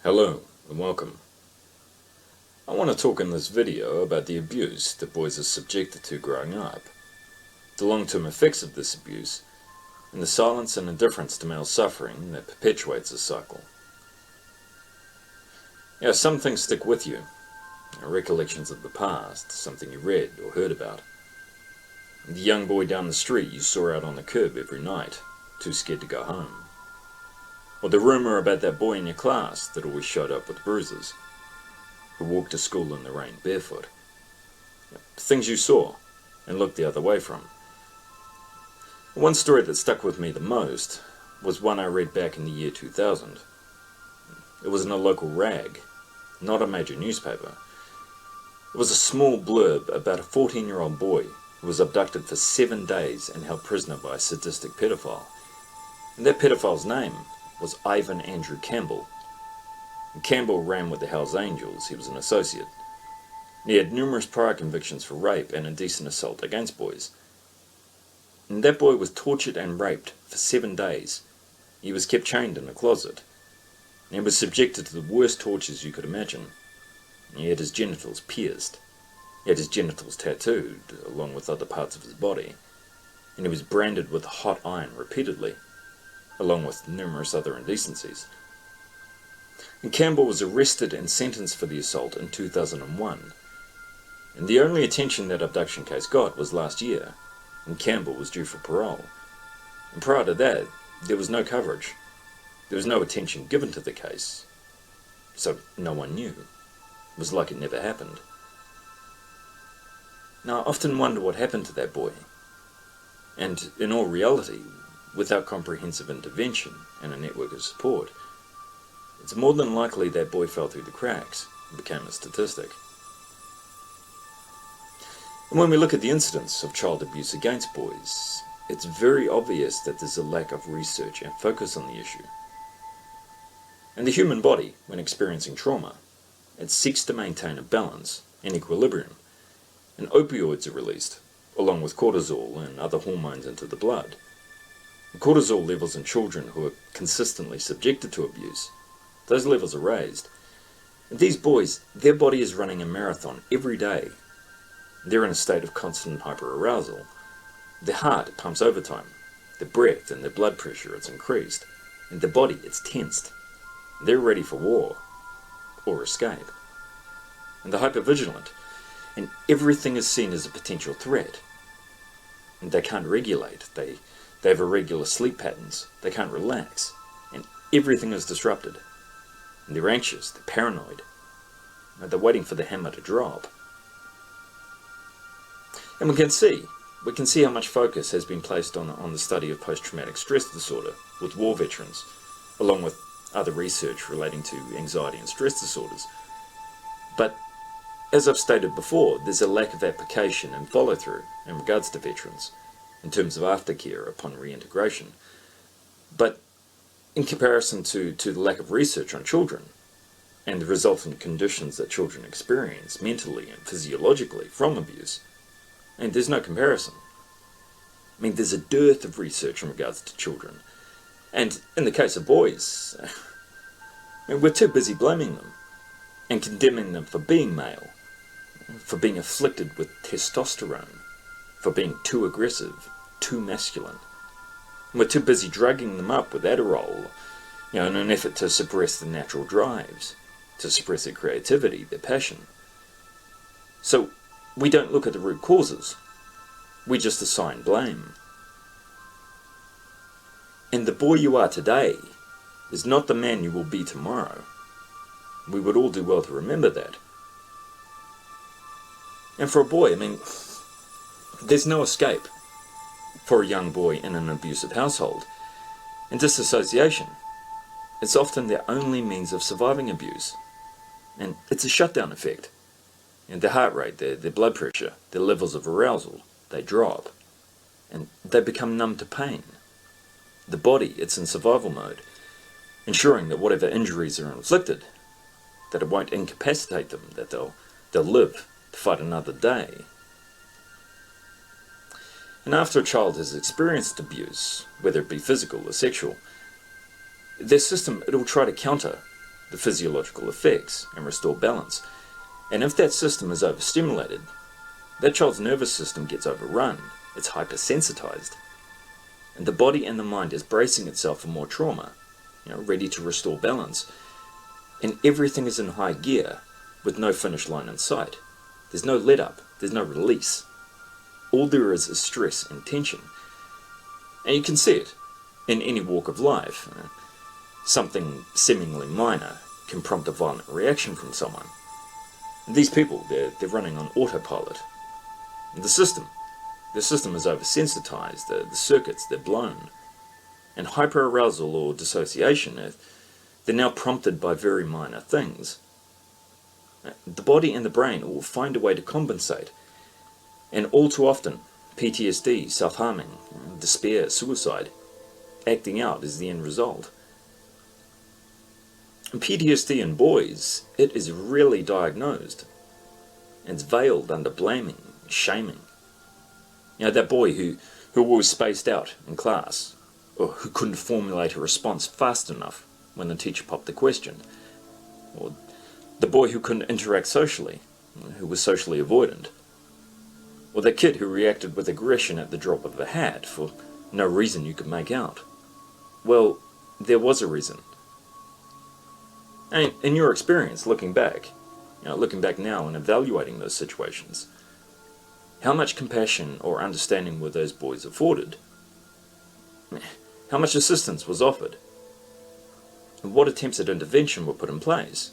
Hello and welcome. I want to talk in this video about the abuse that boys are subjected to growing up, the long-term effects of this abuse, and the silence and indifference to male suffering that perpetuates this cycle. Some things stick with you, recollections of the past, something you read or heard about. The young boy down the street you saw out on the curb every night, too scared to go home. Or the rumour about that boy in your class that always showed up with bruises, who walked to school in the rain barefoot. Things you saw and looked the other way from. One story that stuck with me the most was one I read back in the year 2000. It was in a local rag, not a major newspaper. It was a small blurb about a 14-year-old boy who was abducted for 7 days and held prisoner by a sadistic pedophile. And that pedophile's name was Ivan Andrew Campbell. Campbell ran with the Hells Angels. He was an associate. He had numerous prior convictions for rape and indecent assault against boys. And that boy was tortured and raped for 7 days. He was kept chained in a closet. And he was subjected to the worst tortures you could imagine. He had his genitals pierced. He had his genitals tattooed, along with other parts of his body. And he was branded with a hot iron repeatedly, along with numerous other indecencies. And Campbell was arrested and sentenced for the assault in 2001. And the only attention that abduction case got was last year, and Campbell was due for parole. And prior to that, there was no coverage. There was no attention given to the case. So no one knew. It was like it never happened. Now, I often wonder what happened to that boy. And in all reality, without comprehensive intervention and a network of support, it's more than likely that boy fell through the cracks and became a statistic. And when we look at the incidence of child abuse against boys, it's very obvious that there's a lack of research and focus on the issue. And the human body, when experiencing trauma, it seeks to maintain a balance and equilibrium, and opioids are released, along with cortisol and other hormones into the blood. Cortisol levels in children who are consistently subjected to abuse, those levels are raised. And these boys, their body is running a marathon every day. They're in a state of constant hyperarousal. Their heart pumps overtime. Their breath and their blood pressure is increased. And their body, it's tensed. They're ready for war or escape. And they're hypervigilant. And everything is seen as a potential threat. And they can't regulate. They have irregular sleep patterns. They can't relax. And everything is disrupted. And they're anxious. They're paranoid. And they're waiting for the hammer to drop. And we can see how much focus has been placed on the study of post-traumatic stress disorder with war veterans, along with other research relating to anxiety and stress disorders. But as I've stated before, there's a lack of application and follow-through in regards to veterans, in terms of aftercare upon reintegration. But in comparison to the lack of research on children, and the resultant conditions that children experience mentally and physiologically from abuse, and there's no comparison. I mean, there's a dearth of research in regards to children. And in the case of boys, we're too busy blaming them and condemning them for being male, for being afflicted with testosterone, for being too aggressive, too masculine. And we're too busy drugging them up with Adderall, in an effort to suppress their natural drives, to suppress their creativity, their passion. So we don't look at the root causes. We just assign blame. And the boy you are today is not the man you will be tomorrow. We would all do well to remember that. And for a boy, there's no escape for a young boy in an abusive household. And disassociation, it's often their only means of surviving abuse. And it's a shutdown effect. And their heart rate, their blood pressure, their levels of arousal, they drop. And they become numb to pain. The body, it's in survival mode, ensuring that whatever injuries are inflicted, that it won't incapacitate them, that they'll live to fight another day. And after a child has experienced abuse, whether it be physical or sexual, their system, it'll try to counter the physiological effects, and restore balance. And if that system is overstimulated, that child's nervous system gets overrun, it's hypersensitized, and the body and the mind is bracing itself for more trauma, ready to restore balance. And everything is in high gear, with no finish line in sight. There's no let up, there's no release. All there is stress and tension. And you can see it in any walk of life. Something seemingly minor can prompt a violent reaction from someone. And these people, they're running on autopilot. And the system is oversensitized, the circuits, they're blown. And hyperarousal or dissociation, they're now prompted by very minor things. The body and the brain will find a way to compensate. And all too often, PTSD, self-harming, despair, suicide, acting out is the end result. And PTSD in boys, it is rarely diagnosed. It's veiled under blaming, shaming. That boy who always spaced out in class, or who couldn't formulate a response fast enough when the teacher popped the question, or the boy who couldn't interact socially, who was socially avoidant, or the kid who reacted with aggression at the drop of a hat for no reason you could make out. Well, there was a reason. And in your experience, looking back now and evaluating those situations, how much compassion or understanding were those boys afforded? How much assistance was offered? And what attempts at intervention were put in place?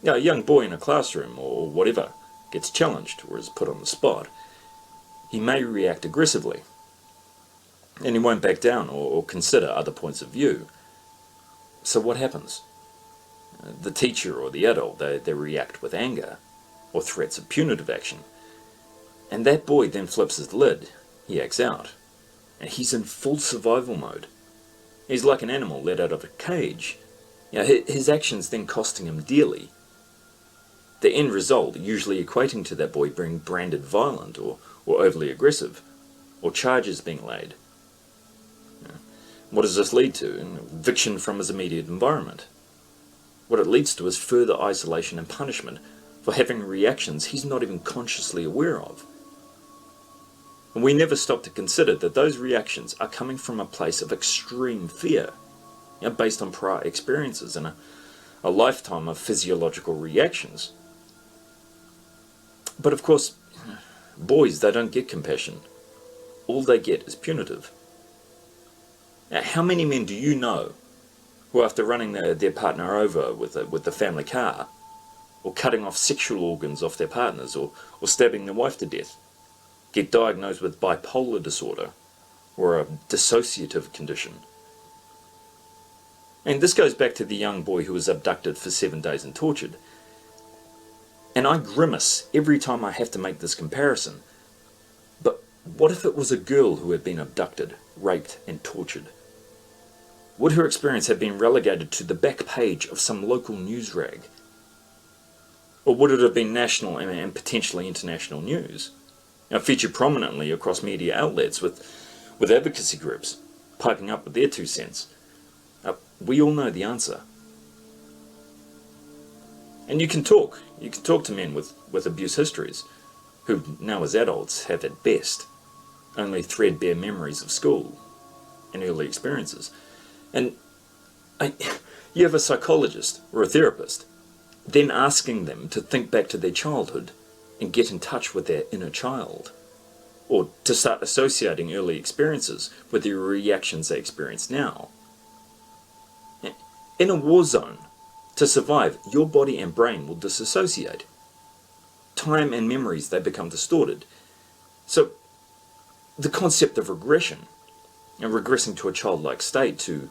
A young boy in a classroom or whatever gets challenged or is put on the spot. He may react aggressively, and he won't back down or consider other points of view. So what happens? The teacher or the adult, they react with anger or threats of punitive action. And that boy then flips his lid, he acts out, and he's in full survival mode. He's like an animal let out of a cage. His actions then costing him dearly. The end result usually equating to that boy being branded violent or overly aggressive, or charges being laid. What does this lead to? Eviction from his immediate environment. What it leads to is further isolation and punishment for having reactions he's not even consciously aware of. And we never stop to consider that those reactions are coming from a place of extreme fear, based on prior experiences and a lifetime of physiological reactions. But of course, boys, they don't get compassion. All they get is punitive. Now, how many men do you know who, after running their partner over with the family car, or cutting off sexual organs off their partners, or stabbing their wife to death, get diagnosed with bipolar disorder or a dissociative condition? And this goes back to the young boy who was abducted for 7 days and tortured. And I grimace every time I have to make this comparison. But what if it was a girl who had been abducted, raped, and tortured? Would her experience have been relegated to the back page of some local news rag? Or would it have been national and potentially international news? Featured prominently across media outlets with advocacy groups piping up with their 2 cents? We all know the answer. And you can talk to men with abuse histories, who now as adults have at best only threadbare memories of school and early experiences. And you have a psychologist or a therapist then asking them to think back to their childhood and get in touch with their inner child, or to start associating early experiences with the reactions they experience now. In a war zone, to survive, your body and brain will disassociate. Time and memories, they become distorted. So the concept of regression, and regressing to a childlike state to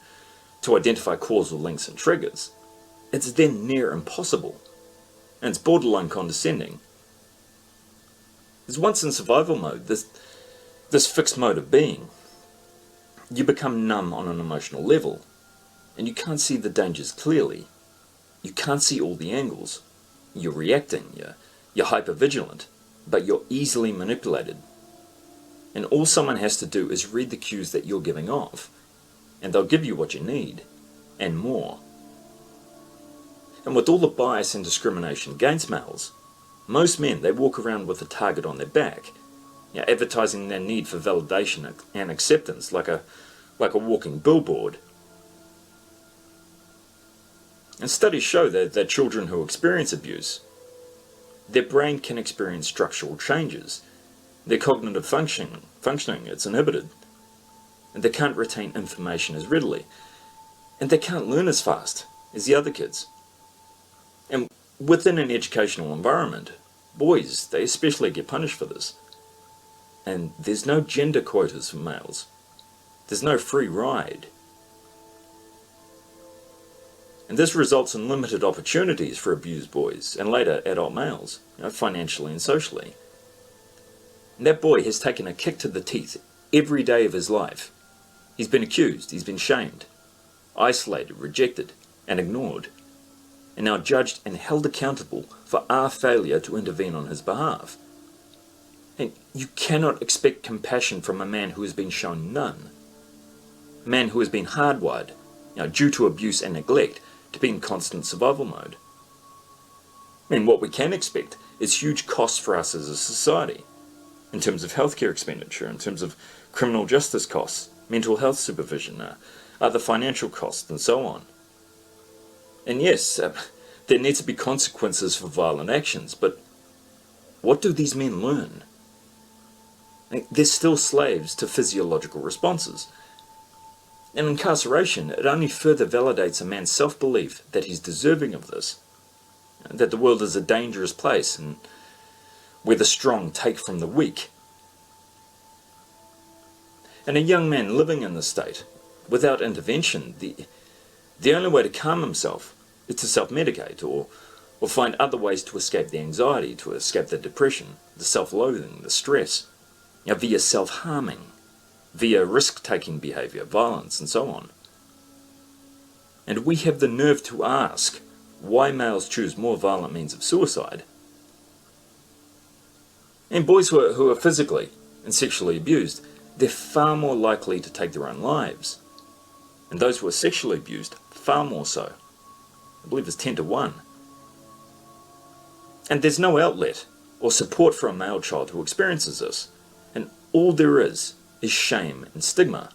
identify causal links and triggers, it's then near impossible, and it's borderline condescending. Because once in survival mode, this fixed mode of being, you become numb on an emotional level, and you can't see the dangers clearly. You can't see all the angles. You're reacting, you're hyper-vigilant, but you're easily manipulated. And all someone has to do is read the cues that you're giving off, and they'll give you what you need, and more. And with all the bias and discrimination against males, most men, they walk around with a target on their back, advertising their need for validation and acceptance like a walking billboard. And studies show that children who experience abuse, their brain can experience structural changes. Their cognitive functioning, it's inhibited. And they can't retain information as readily. And they can't learn as fast as the other kids. And within an educational environment, boys, they especially get punished for this. And there's no gender quotas for males. There's no free ride. And this results in limited opportunities for abused boys and later adult males, financially and socially. And that boy has taken a kick to the teeth every day of his life. He's been accused, he's been shamed, isolated, rejected, and ignored, and now judged and held accountable for our failure to intervene on his behalf. And you cannot expect compassion from a man who has been shown none. A man who has been hardwired, due to abuse and neglect, to be in constant survival mode. I mean, what we can expect is huge costs for us as a society, in terms of healthcare expenditure, in terms of criminal justice costs, mental health supervision, other financial costs, and so on. And yes, there need to be consequences for violent actions, but what do these men learn? They're still slaves to physiological responses. And incarceration, it only further validates a man's self-belief that he's deserving of this, that the world is a dangerous place and where the strong take from the weak. And a young man living in this state, without intervention, the only way to calm himself is to self-medicate or find other ways to escape the anxiety, to escape the depression, the self-loathing, the stress, via self-harming, via risk-taking behaviour, violence, and so on. And we have the nerve to ask why males choose more violent means of suicide. And boys who are physically and sexually abused, they're far more likely to take their own lives. And those who are sexually abused, far more so. I believe it's 10 to 1. And there's no outlet or support for a male child who experiences this. And all there is shame and stigma.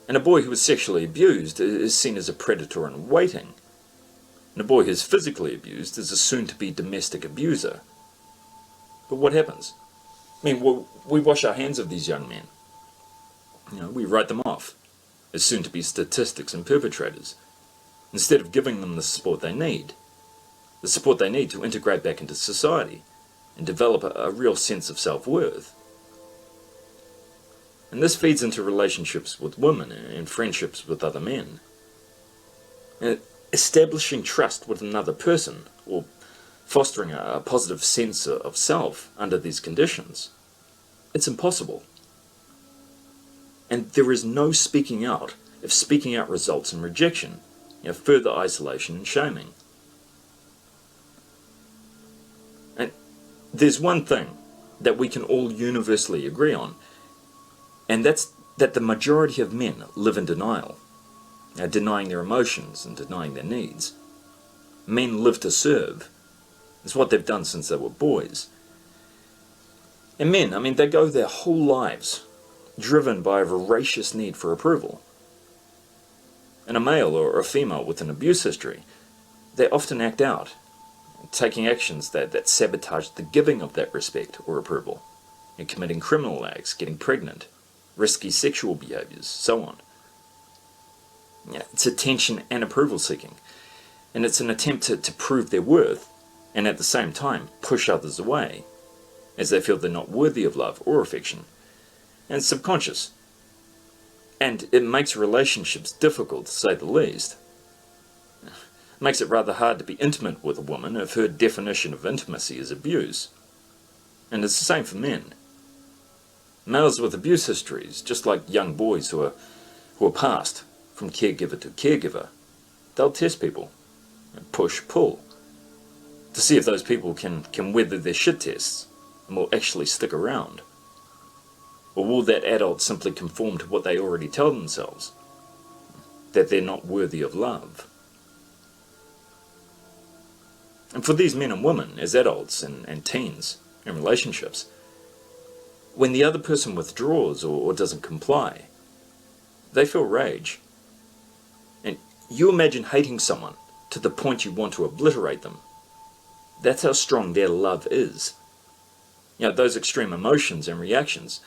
And a boy who is sexually abused is seen as a predator in waiting. And a boy who is physically abused is a soon-to-be domestic abuser. But what happens? I mean, we wash our hands of these young men. We write them off as soon-to-be statistics and perpetrators, instead of giving them the support they need. The support they need to integrate back into society and develop a real sense of self-worth. And this feeds into relationships with women and friendships with other men. And establishing trust with another person, or fostering a positive sense of self under these conditions, it's impossible. And there is no speaking out if speaking out results in rejection, further isolation and shaming. And there's one thing that we can all universally agree on, and that's that the majority of men live in denial, denying their emotions and denying their needs. Men live to serve. It's what they've done since they were boys. And men, they go their whole lives driven by a voracious need for approval. And a male or a female with an abuse history, they often act out, taking actions that sabotage the giving of that respect or approval, and committing criminal acts, getting pregnant, risky sexual behaviours, so on. It's attention and approval seeking, and it's an attempt to prove their worth, and at the same time push others away, as they feel they're not worthy of love or affection. And it's subconscious, and it makes relationships difficult, to say the least. It makes it rather hard to be intimate with a woman if her definition of intimacy is abuse. And it's the same for men. Males with abuse histories, just like young boys who are passed from caregiver to caregiver, they'll test people, and push, pull, to see if those people can weather their shit tests and will actually stick around. Or will that adult simply conform to what they already tell themselves? That they're not worthy of love. And for these men and women, as adults and teens in relationships, when the other person withdraws or doesn't comply, they feel rage. And you imagine hating someone to the point you want to obliterate them. That's how strong their love is. Those extreme emotions and reactions,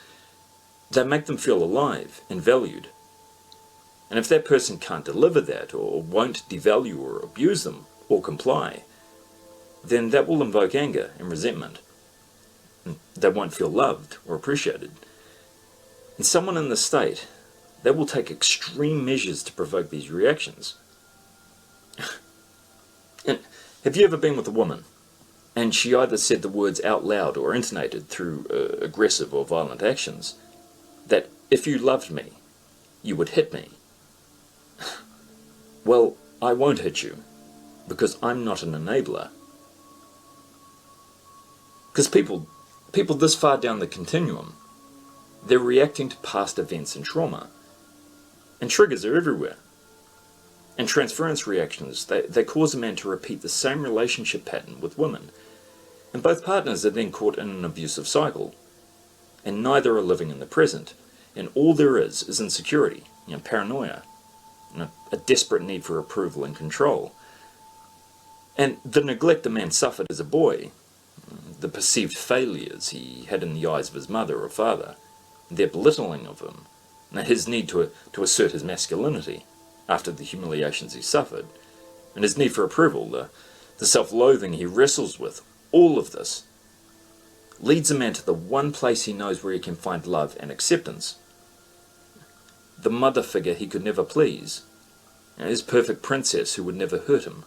they make them feel alive and valued. And if that person can't deliver that, or won't devalue or abuse them, or comply, then that will invoke anger and resentment. They won't feel loved or appreciated. And someone in this state, they will take extreme measures to provoke these reactions. And have you ever been with a woman, and she either said the words out loud or intonated through aggressive or violent actions, that if you loved me, you would hit me? Well, I won't hit you, because I'm not an enabler. Because people this far down the continuum, they're reacting to past events and trauma. And triggers are everywhere. And transference reactions, they cause a man to repeat the same relationship pattern with women. And both partners are then caught in an abusive cycle. And neither are living in the present. And all there is insecurity, paranoia, a desperate need for approval and control. And the neglect the man suffered as a boy, the perceived failures he had in the eyes of his mother or father, their belittling of him, and his need to assert his masculinity after the humiliations he suffered, and his need for approval, the self-loathing he wrestles with, all of this leads a man to the one place he knows where he can find love and acceptance. The mother figure he could never please, his perfect princess who would never hurt him.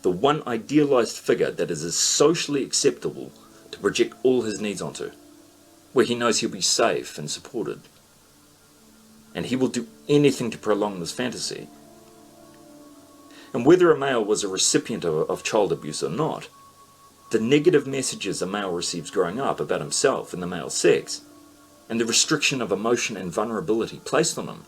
The one idealized figure that is as socially acceptable to project all his needs onto, where he knows he'll be safe and supported. And he will do anything to prolong this fantasy. And whether a male was a recipient of child abuse or not, the negative messages a male receives growing up about himself and the male sex, and the restriction of emotion and vulnerability placed on him,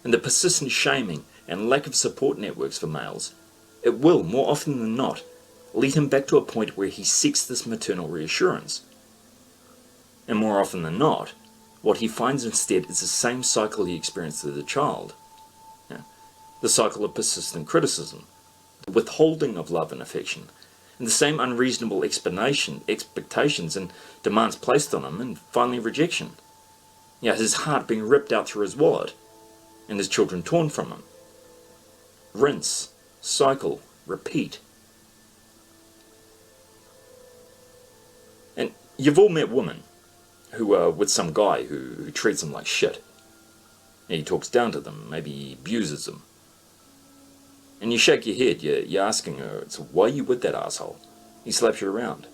and the persistent shaming and lack of support networks for males, it will, more often than not, lead him back to a point where he seeks this maternal reassurance. And more often than not, what he finds instead is the same cycle he experienced as a child. The cycle of persistent criticism, the withholding of love and affection, and the same unreasonable expectations and demands placed on him, and finally rejection. His heart being ripped out through his wallet, and his children torn from him. Rinse, cycle, repeat. And you've all met women who are with some guy who treats them like shit. He talks down to them, maybe he abuses them. And you shake your head, you're asking her, so why are you with that asshole? He slaps you around.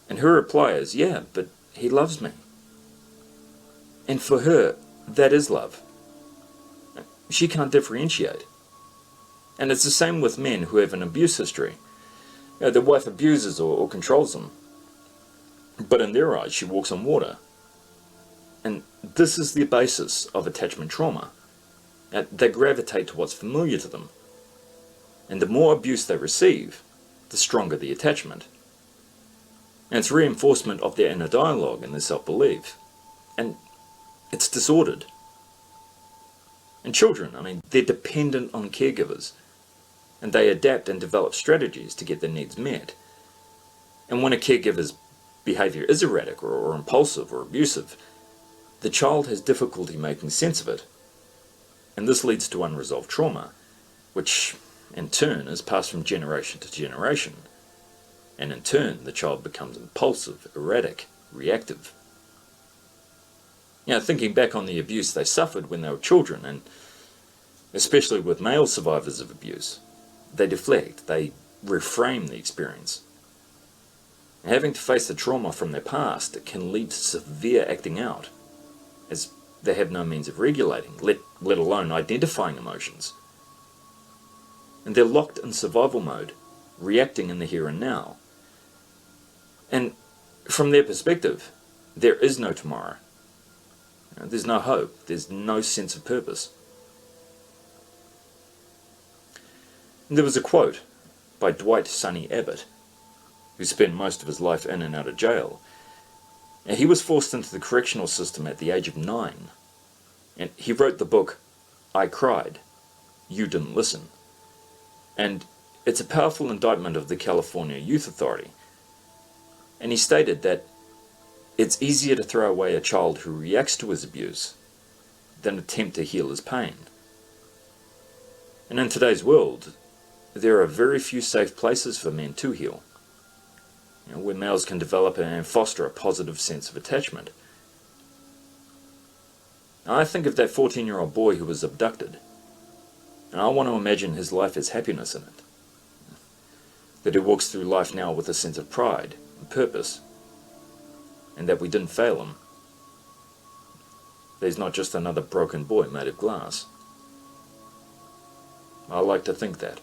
And her reply is, yeah, but he loves me. And for her, that is love. She can't differentiate. And it's the same with men who have an abuse history. Their wife abuses or controls them. But in their eyes, she walks on water. And this is the basis of attachment trauma. They gravitate to what's familiar to them. And the more abuse they receive, the stronger the attachment. And it's reinforcement of their inner dialogue and their self-belief. And it's disordered. And children, they're dependent on caregivers. And they adapt and develop strategies to get their needs met. And when a caregiver's behavior is erratic or impulsive or abusive, the child has difficulty making sense of it. And this leads to unresolved trauma, which in turn is passed from generation to generation. And in turn, the child becomes impulsive, erratic, reactive. Thinking back on the abuse they suffered when they were children, and especially with male survivors of abuse, they deflect, they reframe the experience. Having to face the trauma from their past, it can lead to severe acting out, as they have no means of regulating, let alone identifying emotions. And they're locked in survival mode, reacting in the here and now. And from their perspective, there is no tomorrow. There's no hope, there's no sense of purpose. And there was a quote by Dwight Sonny Abbott, who spent most of his life in and out of jail. And he was forced into the correctional system at the age of 9. And he wrote the book, I Cried, You Didn't Listen. And it's a powerful indictment of the California Youth Authority. And he stated that it's easier to throw away a child who reacts to his abuse than attempt to heal his pain. And in today's world, there are very few safe places for men to heal, where males can develop and foster a positive sense of attachment. Now, I think of that 14-year-old boy who was abducted, and I want to imagine his life has happiness in it. That he walks through life now with a sense of pride and purpose, and that we didn't fail him. That he's not just another broken boy made of glass. I like to think that.